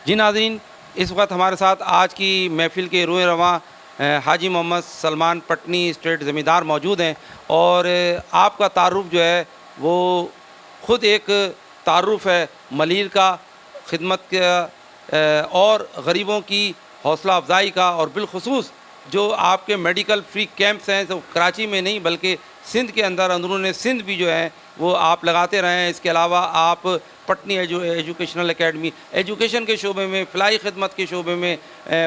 جی ناظرین، اس وقت ہمارے ساتھ آج کی محفل کے روح رواں حاجی محمد سلمان پٹنی اسٹیٹ زمیندار موجود ہیں، اور آپ کا تعارف جو ہے وہ خود ایک تعارف ہے ملیر کا، خدمت کا اور غریبوں کی حوصلہ افزائی کا، اور بالخصوص جو آپ کے میڈیکل فری کیمپس ہیں تو کراچی میں نہیں بلکہ سندھ کے اندر، اندرون سندھ بھی جو ہے وہ آپ لگاتے رہے ہیں۔ اس کے علاوہ آپ پٹنی ایجوکیشنل اکیڈمی، ایجوکیشن کے شعبے میں، فلاحی خدمت کے شعبے میں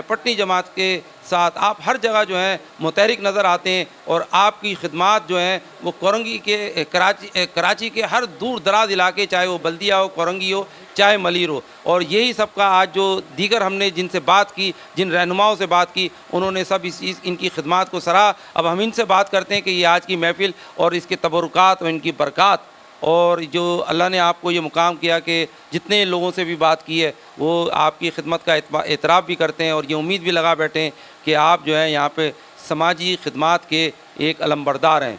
پٹنی جماعت کے ساتھ آپ ہر جگہ جو ہے متحرک نظر آتے ہیں، اور آپ کی خدمات جو ہیں وہ کورنگی کے کراچی کے ہر دور دراز علاقے، چاہے وہ بلدیہ ہو، کورنگی ہو، چاہے ملیر ہو، اور یہی سب کا آج جو دیگر ہم نے جن سے بات کی، جن رہنماؤں سے بات کی، انہوں نے سب ان کی خدمات کو سراہا۔ اب ہم ان سے بات کرتے ہیں کہ یہ آج کی محفل اور اس کے تبرکات اور ان کی برکات، اور جو اللہ نے آپ کو یہ مقام کیا کہ جتنے لوگوں سے بھی بات کی ہے وہ آپ کی خدمت کا اعتراف بھی کرتے ہیں، اور یہ امید بھی لگا بیٹھے ہیں کہ آپ جو ہے یہاں پہ سماجی خدمات کے ایک علمبردار ہیں۔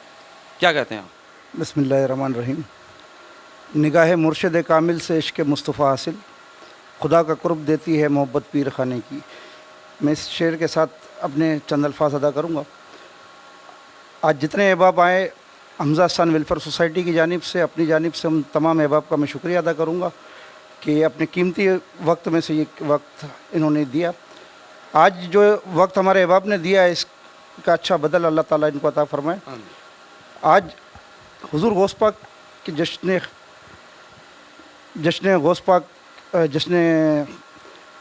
کیا کہتے ہیں آپ؟ بسم اللہ الرحمن الرحیم۔ نگاہ مرشد کامل سے عشق مصطفیٰ حاصل، خدا کا قرب دیتی ہے محبت پیر خانے کی۔ میں اس شعر کے ساتھ اپنے چند الفاظ ادا کروں گا۔ آج جتنے احباب آئے، حمزہ احسان ویلفیئر سوسائٹی کی جانب سے، اپنی جانب سے ہم تمام احباب کا میں شکریہ ادا کروں گا کہ اپنے قیمتی وقت میں سے یہ وقت انہوں نے دیا۔ آج جو وقت ہمارے احباب نے دیا ہے، اس کا اچھا بدل اللہ تعالیٰ ان کو عطا فرمائے۔ آج حضور غوث پاک کے جشن غوث پاک، جشن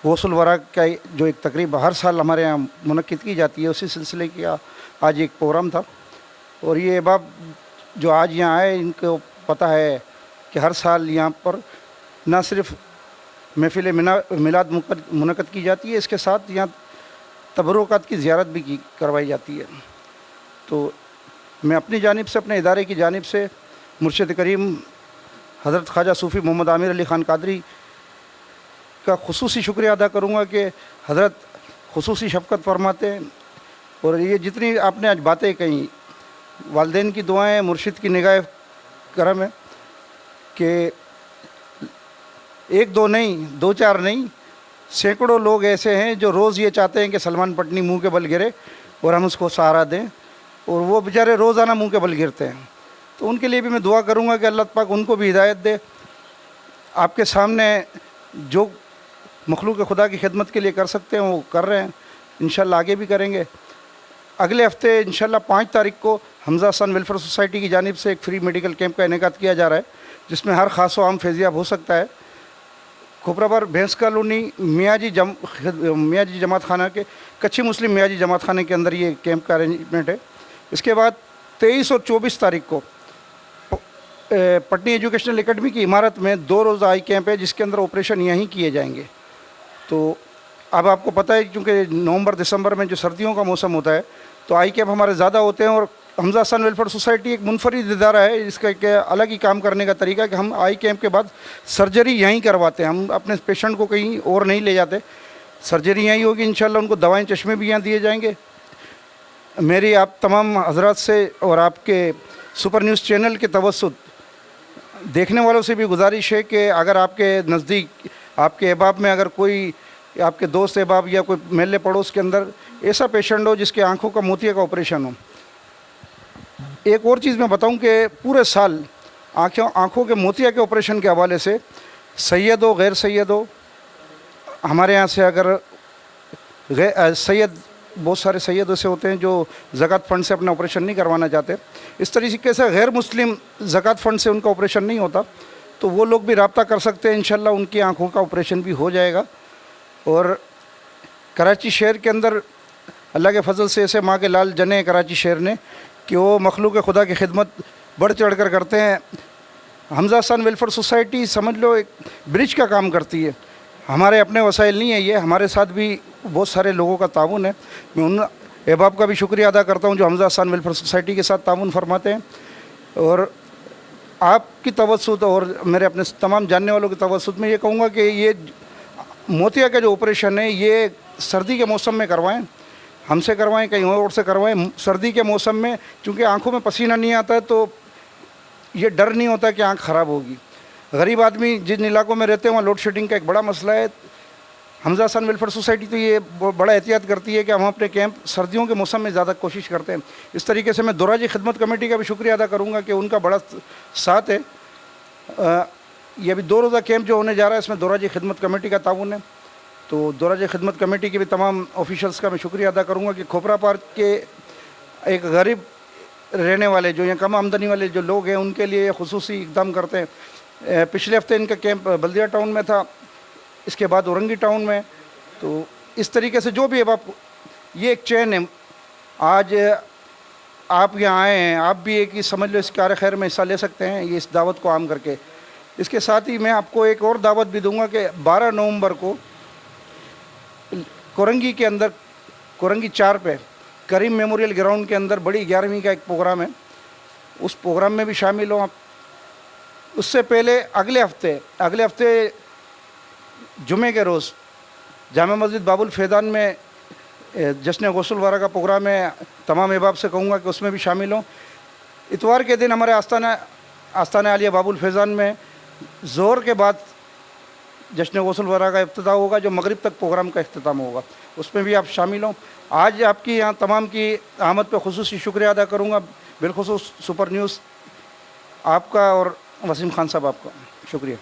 غوث الورا کا جو ایک تقریب ہر سال ہمارے یہاں منعقد کی جاتی ہے، اسی سلسلے کا آج ایک پروگرام تھا، اور یہ احباب جو آج یہاں آئے ان کو پتہ ہے کہ ہر سال یہاں پر نہ صرف محفل میلاد منعقد کی جاتی ہے، اس کے ساتھ یہاں تبرکات کی زیارت بھی کروائی جاتی ہے۔ تو میں اپنی جانب سے، اپنے ادارے کی جانب سے مرشد کریم حضرت خواجہ صوفی محمد عامر علی خان قادری کا خصوصی شکریہ ادا کروں گا کہ حضرت خصوصی شفقت فرماتے ہیں، اور یہ جتنی آپ نے آج باتیں کہیں، والدین کی دعائیں، مرشد کی نگاہ کرم ہے کہ ایک دو نہیں، دو چار نہیں، سینکڑوں لوگ ایسے ہیں جو روز یہ چاہتے ہیں کہ سلمان پٹنی منہ کے بل گرے اور ہم اس کو سہارا دیں، اور وہ بیچارے روزانہ منہ کے بل گرتے ہیں۔ تو ان کے لیے بھی میں دعا کروں گا کہ اللہ پاک ان کو بھی ہدایت دے۔ آپ کے سامنے جو مخلوق خدا کی خدمت کے لیے کر سکتے ہیں وہ کر رہے ہیں، انشاءاللہ آگے بھی کریں گے۔ اگلے ہفتے انشاءاللہ 5 تاریخ کو حمزہ احسان ویلفیئر سوسائٹی کی جانب سے ایک فری میڈیکل کیمپ کا انعقاد کیا جا رہا ہے، جس میں ہر خاص و عام فیضیاب ہو سکتا ہے۔ کھوپرا بھینس کالونی میاں جی جماعت خانہ کے کچھی مسلم میاں جی جماعت خانے کے اندر یہ کیمپ کا ارینجمنٹ ہے۔ اس کے بعد 23 اور 24 تاریخ کو پٹنی ایجوکیشنل اکیڈمی کی عمارت میں 2 روزہ آئی کیمپ ہے، جس کے اندر آپریشن یہیں کیے جائیں گے۔ تو اب آپ کو پتہ ہے کیونکہ نومبر دسمبر میں جو سردیوں کا موسم ہوتا ہے تو آئی کیمپ ہمارے زیادہ ہوتے ہیں، اور حمزہ احسان ویلفیئر سوسائٹی ایک منفرد ادارہ ہے جس کا ایک الگ ہی کام کرنے کا طریقہ ہے کہ ہم آئی کیمپ کے بعد سرجری یہیں کرواتے ہیں، ہم اپنے پیشنٹ کو کہیں اور نہیں لے جاتے، سرجری یہیں ہوگی انشاءاللہ، ان کو دوائیں چشمے بھی یہاں دیے جائیں گے۔ میری آپ تمام حضرات سے اور آپ کے سپر نیوز چینل کے توسط دیکھنے والوں سے بھی گزارش ہے کہ اگر آپ کے نزدیک، آپ کے احباب میں اگر کوئی آپ کے دوست احباب یا کوئی محلے پڑوس کے اندر ایسا پیشنٹ ہو جس کے آنکھوں کا موتیہ کا آپریشن ہو۔ ایک اور چیز میں بتاؤں کہ پورے سال آنکھوں کے موتیہ کے آپریشن کے حوالے سے سید ہو غیر سید ہو، ہمارے یہاں سے اگر سید، بہت سارے سید ایسے ہوتے ہیں جو زکوٰۃ فنڈ سے اپنا آپریشن نہیں کروانا چاہتے، اس طریقے سے غیر مسلم زکوٰۃ فنڈ سے ان کا آپریشن نہیں ہوتا، تو وہ لوگ بھی رابطہ کر سکتے ہیں، انشاءاللہ ان کی آنکھوں کا آپریشن بھی ہو جائے گا۔ اور کراچی شہر کے اندر اللہ کے فضل سے ایسے ماں کے لال جنے کراچی شہر نے کہ وہ مخلوق خدا کی خدمت بڑھ چڑھ کر کرتے ہیں۔ حمزہ احسان ویلفیئر سوسائٹی سمجھ لو ایک برج کا کام کرتی ہے، ہمارے اپنے وسائل نہیں ہے، یہ ہمارے ساتھ بھی بہت سارے لوگوں کا تعاون ہے۔ میں ان احباب کا بھی شکریہ ادا کرتا ہوں جو حمزہ احسان ویلفیئر سوسائٹی کے ساتھ تعاون فرماتے ہیں، اور آپ کی توسط اور میرے اپنے تمام جاننے والوں کی توسط میں یہ کہوں گا کہ یہ موتیہ کا جو آپریشن ہے یہ سردی کے موسم میں کروائیں، ہم سے کروائیں، کہیں اور سے کروائیں۔ سردی کے موسم میں چونکہ آنکھوں میں پسینہ نہیں آتا ہے تو یہ ڈر نہیں ہوتا کہ آنکھ خراب ہوگی۔ غریب آدمی جن علاقوں میں رہتے ہیں وہاں لوڈ شیڈنگ کا ایک بڑا مسئلہ ہے، حمزہ حسن ویلفیئر سوسائٹی تو یہ بڑا احتیاط کرتی ہے کہ ہم اپنے کیمپ سردیوں کے موسم میں زیادہ کوشش کرتے ہیں. اس طریقے سے میں دوراجی خدمت کمیٹی کا بھی شکریہ ادا کروں گا کہ ان کا بڑا ساتھ ہے. یہ ابھی 2 روزہ کیمپ جو ہونے جا رہا ہے اس میں دوراجی خدمت کمیٹی کا تعاون ہے. تو دوراجی خدمت کمیٹی کے بھی تمام آفیشلس کا میں شکریہ ادا کروں گا کہ کھوپرا پارک کے ایک غریب رہنے والے جو یا کم آمدنی والے جو لوگ ہیں ان کے لیے خصوصی اقدام کرتے ہیں. پچھلے ہفتے ان کا کیمپ بلدیہ ٹاؤن میں تھا, اس کے بعد اورنگی ٹاؤن میں. تو اس طریقے سے جو بھی اب آپ یہ ایک چین ہے. آج آپ یہاں آئے ہیں, آپ بھی ایک ہی سمجھ لو اس کار خیر میں حصہ لے سکتے ہیں یہ اس دعوت کو عام کر کے. اس کے ساتھ ہی میں آپ کو ایک اور دعوت بھی دوں گا کہ 12 نومبر کو کورنگی کے اندر کورنگی 4 پہ کریم میموریل گراؤنڈ کے اندر بڑی 11ویں کا ایک پروگرام ہے. اس پروگرام میں بھی شامل ہوں آپ. اس سے پہلے اگلے ہفتے جمعے کے روز جامع مسجد باب الفیضان میں جشن غسل وارہ کا پروگرام ہے. تمام احباب سے کہوں گا کہ اس میں بھی شامل ہوں. اتوار کے دن ہمارے آستانہ عالیہ باب الفیضان میں زہر کے بعد جشن غسل وارہ کا افتتاح ہوگا جو مغرب تک پروگرام کا اختتام ہوگا. اس میں بھی آپ شامل ہوں. آج آپ کی یہاں تمام کی آمد پہ خصوصی شکریہ ادا کروں گا, بالخصوص سپر نیوز آپ کا اور وسیم خان صاحب آپ کا شکریہ.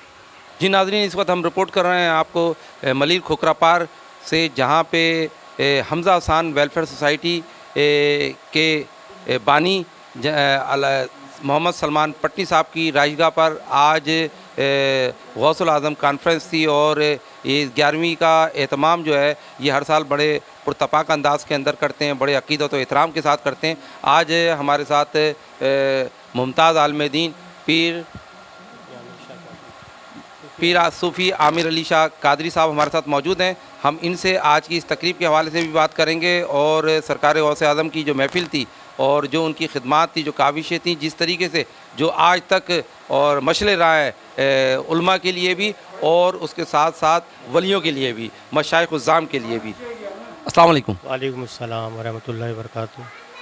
جی ناظرین, اس وقت ہم رپورٹ کر رہے ہیں آپ کو ملیر کھوکھرا پارک سے, جہاں پہ حمزہ حسان ویلفیئر سوسائٹی کے بانی محمد سلمان پٹنی صاحب کی رائجگاہ پر آج غوث الاعظم کانفرنس تھی. اور یہ 11ویں کا اہتمام جو ہے یہ ہر سال بڑے پرتپاک انداز کے اندر کرتے ہیں, بڑے عقیدت و احترام کے ساتھ کرتے ہیں. آج ہمارے ساتھ ممتاز عالم دین پیر صوفی عامر علی شاہ قادری صاحب ہمارے ساتھ موجود ہیں. ہم ان سے آج کی اس تقریب کے حوالے سے بھی بات کریں گے, اور سرکار غوث اعظم کی جو محفل تھی اور جو ان کی خدمات تھی, جو کاوشیں تھیں, جس طریقے سے جو آج تک اور مشعل راہ ہے علماء کے لیے بھی اور اس کے ساتھ ساتھ ولیوں کے لیے بھی, مشائخ الزام کے لیے بھی. السلام علیکم. وعلیکم السلام ورحمۃ اللہ وبرکاتہ.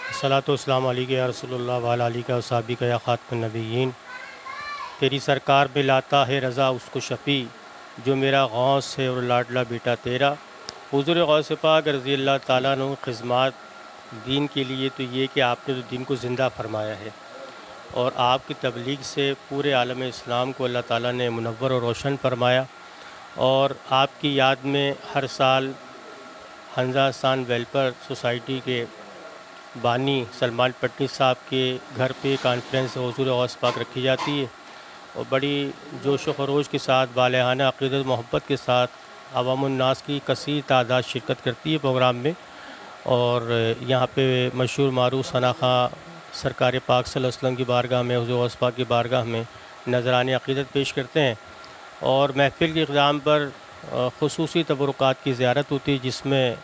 الصلاۃ والسلام علیک یا رسول اللہ وعلی آلہ و صحبہ یا خاتم النبیین. تیری سرکار میں لاتا ہے رضا اس کو شفیع, جو میرا غوث ہے اور لاڈلا بیٹا تیرا. حضور غوث پاک رضی اللہ تعالیٰ عنہ خدمات دین کے لیے تو یہ کہ آپ نے تو دین کو زندہ فرمایا ہے, اور آپ کی تبلیغ سے پورے عالم اسلام کو اللہ تعالیٰ نے منور اور روشن فرمایا. اور آپ کی یاد میں ہر سال حمزہ حسان ویلفیئر سوسائٹی کے بانی سلمان پٹنی صاحب کے گھر پہ کانفرنس حضور غوث پاک رکھی جاتی ہے, اور بڑی جوش و خروش کے ساتھ بالغانہ عقیدت محبت کے ساتھ عوام الناس کی کثیر تعداد شرکت کرتی ہے پروگرام میں. اور یہاں پہ مشہور معروف ثنا خاں سرکار پاک صلی اللہ علیہ وسلم کی بارگاہ میں, حضور غوث پاک کی بارگاہ میں نذرانِ عقیدت پیش کرتے ہیں. اور محفل کے اقدام پر خصوصی تبرکات کی زیارت ہوتی ہے, جس میں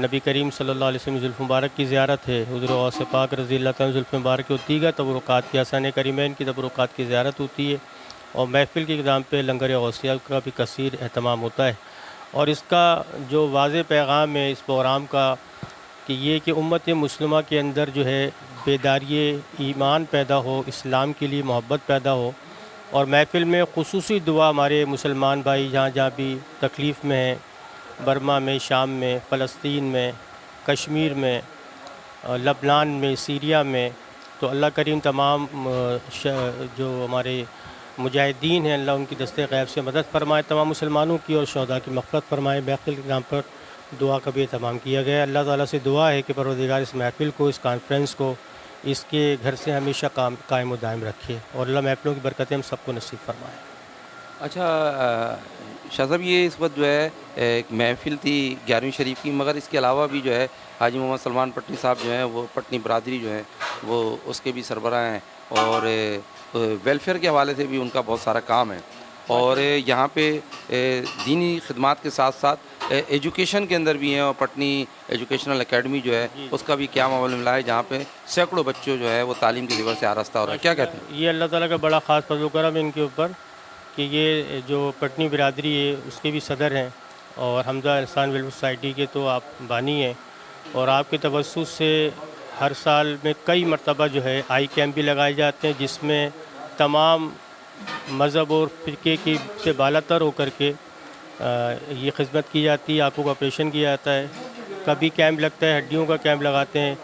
نبی کریم صلی اللہ علیہ وسلم زلف مبارک کی زیارت ہے, حضور غوث پاک رضی اللہ تعالیٰ زلف مبارک اور دیگر تبرکات کی حسن کریمین کی تبرکات کی زیارت ہوتی ہے. اور محفل کے اقدام پہ لنگر غوثیہ کا بھی کثیر اہتمام ہوتا ہے. اور اس کا جو واضح پیغام ہے اس پروگرام کا کہ یہ کہ امت مسلمہ کے اندر جو ہے بیداری ایمان پیدا ہو, اسلام کے لیے محبت پیدا ہو. اور محفل میں خصوصی دعا ہمارے مسلمان بھائی جہاں جہاں بھی تکلیف میں ہیں, برما میں, شام میں, فلسطین میں, کشمیر میں, لبنان میں, سیریا میں, تو اللہ کریم تمام جو ہمارے مجاہدین ہیں اللہ ان کی دست غیب سے مدد فرمائے, تمام مسلمانوں کی اور شہداء کی مغفرت فرمائے. محفل کے نام پر دعا کا بھی اہتمام کیا گیا ہے. اللہ تعالیٰ سے دعا ہے کہ پروردگار اس محفل کو, اس کانفرنس کو اس کے گھر سے ہمیشہ قائم و دائم رکھے, اور اللہ محفلوں کی برکتیں ہم سب کو نصیب فرمائے. اچھا شاہ صاحب, یہ اس وقت جو ہے ایک محفل تھی 11ویں شریف کی, مگر اس کے علاوہ بھی جو ہے حاجی محمد سلمان پٹنی صاحب جو ہیں وہ پٹنی برادری جو ہے وہ اس کے بھی سربراہ ہیں, اور ویلفیئر کے حوالے سے بھی ان کا بہت سارا کام ہے. اور یہاں پہ دینی خدمات کے ساتھ ساتھ ایجوکیشن کے اندر بھی ہیں, اور پٹنی ایجوکیشنل اکیڈمی جو ہے اس کا بھی کیا معاملہ ملا ہے, جہاں پہ سینکڑوں بچوں جو ہے وہ تعلیم کے زیور سے آراستہ ہو رہا ہے. کیا کہتے ہیں؟ یہ اللہ تعالیٰ کا بڑا خاص فضل و کرم ہے ان کے اوپر کہ یہ جو پٹنی برادری ہے اس کے بھی صدر ہیں, اور حمزہ حسان ویلفیئر سوسائٹی کے تو آپ بانی ہیں. اور آپ کے توسط سے ہر سال میں کئی مرتبہ جو ہے آئی کیمپ بھی لگائے جاتے ہیں, جس میں تمام مذہب اور فرقے کی سے بالا تر ہو کر کے یہ خدمت کی جاتی ہے. آنکھوں کا آپریشن کیا جاتا ہے, کبھی کیمپ لگتا ہے, ہڈیوں کا کیمپ لگاتے ہیں,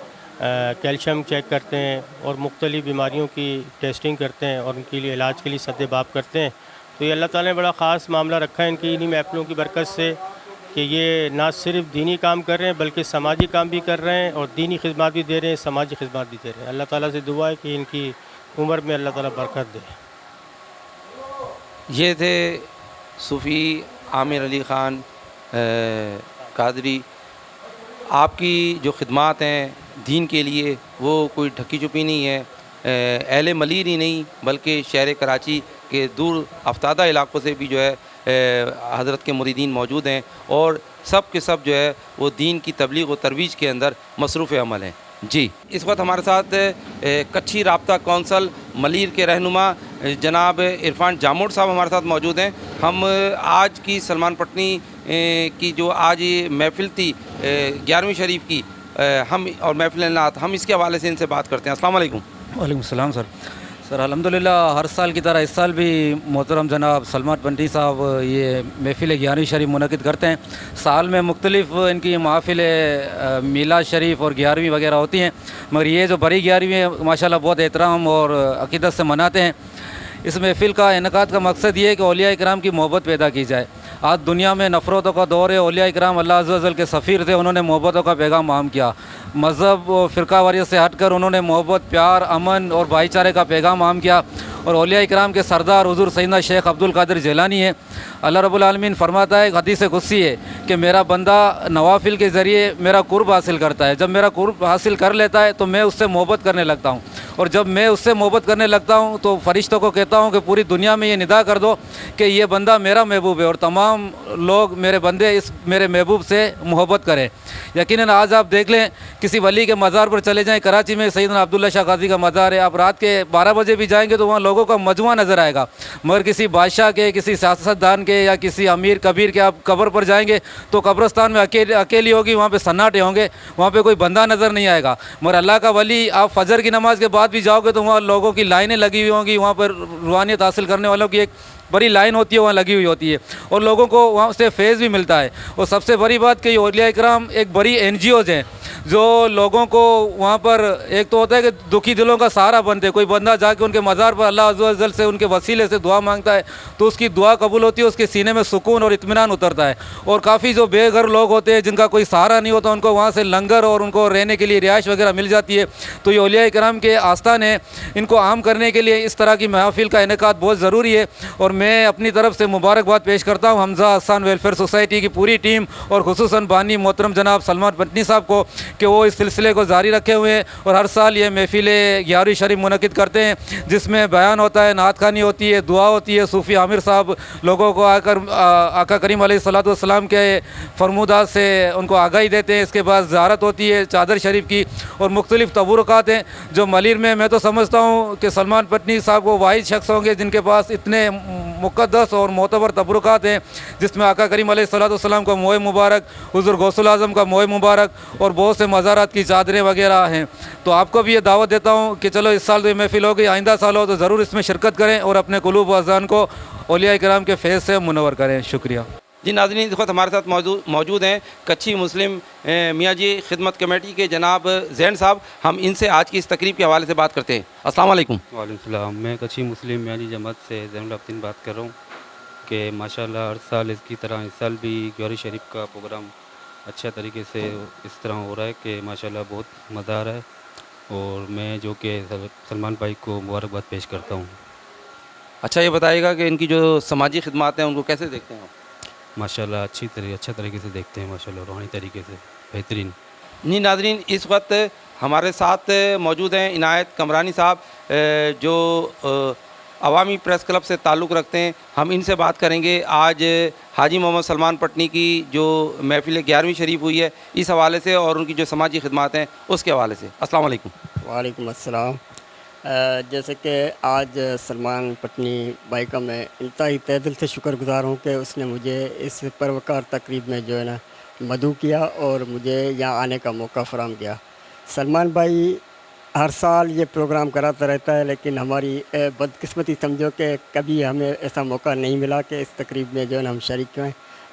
کیلشیم چیک کرتے ہیں اور مختلف بیماریوں کی ٹیسٹنگ کرتے ہیں اور ان کے لیے علاج کے لیے سد باب کرتے ہیں. تو یہ اللہ تعالیٰ نے بڑا خاص معاملہ رکھا ہے ان کی انہی محفلوں کی برکت سے کہ یہ نہ صرف دینی کام کر رہے ہیں بلکہ سماجی کام بھی کر رہے ہیں اور دینی خدمات بھی دے رہے ہیں, سماجی خدمات بھی دے رہے ہیں. اللہ تعالیٰ سے دعا ہے کہ ان کی عمر میں اللہ تعالیٰ برکت دے. یہ تھے صوفی عامر علی خان قادری. آپ کی جو خدمات ہیں دین کے لیے وہ کوئی ڈھکی چھپی نہیں ہے. اہل ملیر ہی نہیں بلکہ شہر کراچی کے دور افتادہ علاقوں سے بھی جو ہے حضرت کے مریدین موجود ہیں اور سب کے سب جو ہے وہ دین کی تبلیغ و ترویج کے اندر مصروف عمل ہیں. جی, اس وقت ہمارے ساتھ کچھی رابطہ کونسل ملیر کے رہنما جناب عرفان جاموڑ صاحب ہمارے ساتھ موجود ہیں. ہم آج کی سلمان پٹنی کی جو آج یہ محفل تھی 11ویں شریف کی ہم اور محفل نعت, ہم اس کے حوالے سے ان سے بات کرتے ہیں. السلام علیکم. وعلیکم السلام سر الحمدللہ ہر سال کی طرح اس سال بھی محترم جناب سلمان پٹنی صاحب یہ محفل 11ویں شریف منعقد کرتے ہیں. سال میں مختلف ان کی محافل میلاد شریف اور 11ویں وغیرہ ہوتی ہیں, مگر یہ جو بڑی 11ویں ہے ماشاءاللہ بہت احترام اور عقیدت سے مناتے ہیں. اس محفل کا انعقاد کا مقصد یہ ہے کہ اولیاء اکرام کی محبت پیدا کی جائے. آج دنیا میں نفرتوں کا دور ہے, اولیاء اکرام اللہ عز و جل کے سفیر تھے, انہوں نے محبتوں کا پیغام عام کیا. مذہب و فرقہ واریت سے ہٹ کر انہوں نے محبت, پیار, امن اور بھائی چارے کا پیغام عام کیا. اور اولیاء اکرام کے سردار حضور سیدنا شیخ عبد القادر جیلانی ہے. اللہ رب العالمین فرماتا ہے, ایک حدیث قدسی ہے کہ میرا بندہ نوافل کے ذریعے میرا قرب حاصل کرتا ہے. جب میرا قرب حاصل کر لیتا ہے تو میں اس سے محبت کرنے لگتا ہوں, اور جب میں اس سے محبت کرنے لگتا ہوں تو فرشتوں کو کہتا ہوں کہ پوری دنیا میں یہ ندا کر دو کہ یہ بندہ میرا محبوب ہے اور تمام لوگ میرے بندے اس میرے محبوب سے محبت کریں. یقیناً آج آپ دیکھ لیں کسی ولی کے مزار پر چلے جائیں, کراچی میں سیدنا عبداللہ شاہ غازی کا مزار ہے, آپ رات کے 12 بجے بھی جائیں گے تو وہاں لوگوں کا مجموعہ نظر آئے گا. مگر کسی بادشاہ کے, کسی سیاستدان کے یا کسی امیر کبیر کے آپ قبر پر جائیں گے تو قبرستان میں اکیلی ہوگی, وہاں پہ سناٹے ہوں گے, وہاں پہ کوئی بندہ نظر نہیں آئے گا. مگر اللہ کا ولی آپ فجر کی نماز کے بعد بھی جاؤ گے تو وہاں لوگوں کی لائنیں لگی ہوئی ہوں گی, وہاں پر روحانیت حاصل کرنے والوں کی ایک بڑی لائن ہوتی ہے, وہاں لگی ہوئی ہوتی ہے اور لوگوں کو وہاں سے فیض بھی ملتا ہے. اور سب سے بڑی بات کہ یہ اولیاء اکرام ایک بڑی NGOs ہیں جو لوگوں کو وہاں پر, ایک تو ہوتا ہے کہ دکھی دلوں کا سہارا بنتے, کوئی بندہ جا کے ان کے مزار پر اللہ عز و جل سے ان کے وسیلے سے دعا مانگتا ہے تو اس کی دعا قبول ہوتی ہے, اس کے سینے میں سکون اور اطمینان اترتا ہے. اور کافی جو بے گھر لوگ ہوتے ہیں جن کا کوئی سہارا نہیں ہوتا, ان کو وہاں سے لنگر اور ان کو رہنے کے لیے رہائش وغیرہ مل جاتی ہے. تو یہ اولیاء اکرام کے آستان ہیں, ان کو عام کرنے کے لیے اس طرح کی محافل کا انعقاد بہت ضروری ہے. اور میں اپنی طرف سے مبارکباد پیش کرتا ہوں حمزہ حسان ویلفیئر سوسائٹی کی پوری ٹیم اور خصوصاً بانی محترم جناب سلمان پٹنی صاحب کو کہ وہ اس سلسلے کو جاری رکھے ہوئے ہیں اور ہر سال یہ محفل 11ویں شریف منعقد کرتے ہیں جس میں بیان ہوتا ہے, نعت خوانی ہوتی ہے, دعا ہوتی ہے. صوفی عامر صاحب لوگوں کو آ کر آقا کریم علیہ الصلوۃ والسلام کے فرمودات سے ان کو آگاہی دیتے ہیں. اس کے بعد زیارت ہوتی ہے چادر شریف کی اور مختلف تبرکات ہیں جو ملیر میں تو سمجھتا ہوں کہ سلمان پٹنی صاحب وہ واحد شخص ہوں گے جن کے پاس اتنے مقدس اور معتبر تبرکات ہیں جس میں آقا کریم علیہ الصلوۃ والسلام کا موئے مبارک, حضور غوث الاعظم کا موئے مبارک اور بہت سے مزارات کی چادریں وغیرہ ہیں. تو آپ کو بھی یہ دعوت دیتا ہوں کہ چلو اس سال تو یہ محفل ہوگی, آئندہ سال ہو تو ضرور اس میں شرکت کریں اور اپنے قلوب و اذہان کو اولیاء کرام کے فیض سے منور کریں. شکریہ. جی ناظرین, اس وقت ہمارے ساتھ موجود ہیں کچھی مسلم میاں جی خدمت کمیٹی کے جناب زین صاحب. ہم ان سے آج کی اس تقریب کے حوالے سے بات کرتے ہیں. السلام علیکم. وعلیکم السلام. میں کچھی مسلم میاں جی جماعت سے زین العابدین بات کر رہا ہوں کہ ماشاءاللہ ہر سال اس کی طرح اس سال بھی 11ویں شریف کا پروگرام اچھا طریقے سے اس طرح ہو رہا ہے کہ ماشاءاللہ بہت مزہ آ رہا ہے اور میں جو کہ سلمان بھائی کو مبارکباد پیش کرتا ہوں. اچھا یہ بتائیے گا کہ ان کی جو سماجی خدمات ہیں ان کو کیسے دیکھتے ہیں آپ؟ ماشاءاللہ اچھا طریقے سے دیکھتے ہیں, ماشاءاللہ روحانی طریقے سے بہترین. جی ناظرین, اس وقت ہمارے ساتھ موجود ہیں عنایت کمرانی صاحب جو عوامی پریس کلب سے تعلق رکھتے ہیں. ہم ان سے بات کریں گے آج حاجی محمد سلمان پٹنی کی جو محفل 11ویں شریف ہوئی ہے اس حوالے سے اور ان کی جو سماجی خدمات ہیں اس کے حوالے سے. السلام علیکم. وعلیکم السلام. جیسے کہ آج سلمان پٹنی بھائی کا میں انتہائی تہ دل سے شکر گزار ہوں کہ اس نے مجھے اس پروکار تقریب میں جو ہے نا مدعو کیا اور مجھے یہاں آنے کا موقع فراہم کیا. سلمان بھائی ہر سال یہ پروگرام کراتا رہتا ہے لیکن ہماری بدقسمتی سمجھو کہ کبھی ہمیں ایسا موقع نہیں ملا کہ اس تقریب میں جو ہے نا ہم شریک ہوئیں.